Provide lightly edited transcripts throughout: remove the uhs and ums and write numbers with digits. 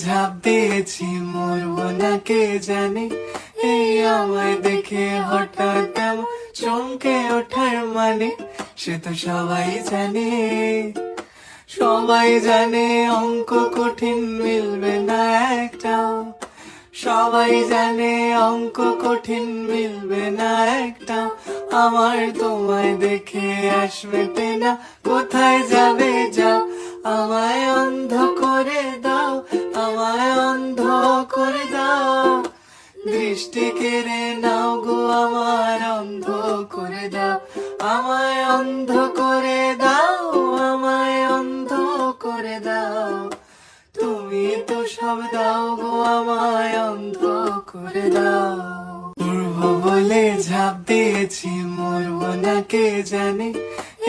ঝাঁপ দিয়েছি, মরবো না কে জানে। এই আমায় দেখে হঠাৎ এমন চমকে ওঠার মানে, সে তো সবাই জানে। সবাই জানে অঙ্ক কঠিন, মিলবে না একটাও। সবাই জানে অঙ্ক কঠিন, মিলবে না একটাও। আমার তোমায় দেখে আসবে না, কোথায় যাবে যাও। আমায় অন্ধ করে দাও, আমায় অন্ধ করে দাও। দৃষ্টি কেড়ে নাও গো আমার, অন্ধ করে দাও। আমায় অন্ধ করে দাও, আমায় অন্ধ করে দাও। তুমি তো সব দাও গো, আমায় অন্ধ করে দাও। মরবো বলে ঝাঁপ দিয়েছি, মরবো না কে জানে।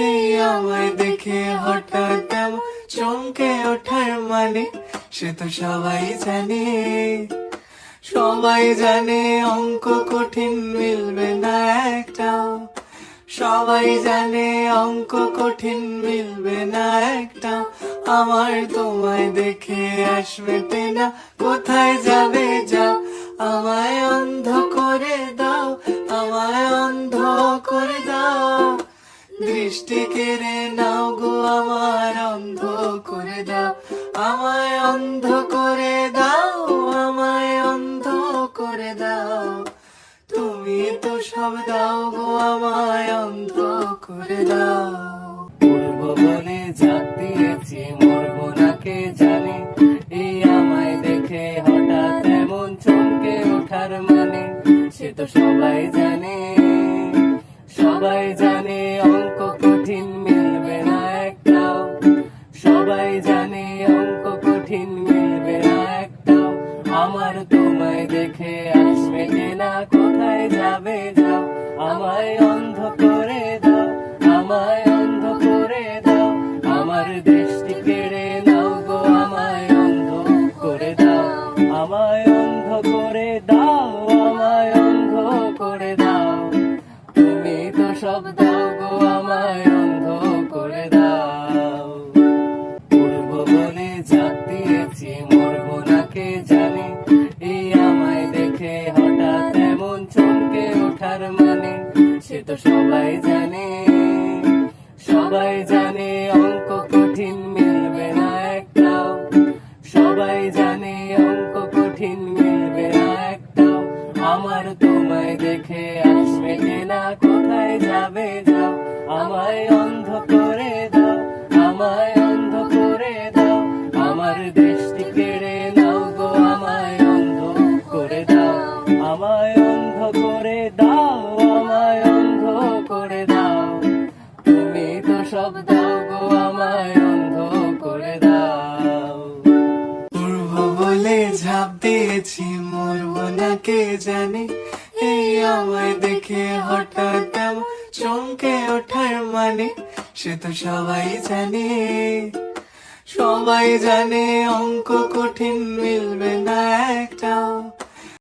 এই আমায় দেখে হঠাৎ এমন চমকে ওঠার মানে, সে তো সবাই জানে। সবাই জানে অঙ্ক কঠিন, মিলবে না একটাও। সবাই জানে অঙ্ক কঠিন, মিলবে না একটাও। আমার তোমায় দেখে আসবে না, কোথায় যাবে যাও। আমায় অন্ধ করে দাও, আমায় অন্ধ করে দাও। দৃষ্টি কেড়ে নাও গো আমার, অন্ধ করে দাও। আমায় অন্ধ করে দাও, আমায় অন্ধ করে দাও। তুমি তো সব দাও গো, আমায় অন্ধ করে দাও। মরবো বলে ঝাঁপ দিয়েছি, মরবো না কে জানে। এই আমায় দেখে হঠাৎ এমন চমকে ওঠার মানে, সে তো সবাই জানে। সবাই জানে অঙ্ক কঠিন, মিলবে না একটাও। সবাই জানে অঙ্ক কঠিন, মিলবে না একটাও। আমার তোমায় দেখে আসবে না, কোথায় যাবে যাও। আমায় অন্ধ করে দাও, আমায় অন্ধ করে দাও। আমার দৃষ্টি কেড়ে নাও গো, আমায় অন্ধ করে দাও। আমায় অন্ধ করে দাও, আমায় অন্ধ করে দাও। তুমি তো সব দাও গো, আমায় অন্ধ করে দাও। মরবো বলে ঝাঁপ দিয়েছি, মরবো না কে জানে। এই আমায় দেখে হঠাৎ এমন চমকে ওঠার মানে, সে তো সবাই জানে। সবাই জানে অঙ্ক কঠিন, মিলবে না একটাও। সবাই জানে অঙ্ক কঠিন, মিলবে না একটাও। আমার তোমায় দেখে আসবে না, কোথায় যাবে যাও। আমায় অন্ধ করে দাও, আমায় অন্ধ করে দাও। আমার দৃষ্টি কেড়ে নাও গো, আমায় অন্ধ করে দাও। আমায় অন্ধ করে দাও, আমায় অন্ধ করে দাও। তুমি তো সব দাও গো, আমায় অন্ধ করে দাও। মরবো বলে ঝাঁপ দিয়েছি, মরবো না কে জানে। এই আমায় দেখে হঠাৎ এমন চমকে ওঠার মানে, সে তো সবাই জানে। সবাই জানে অঙ্ক কঠিন, মিলবে না একটাও।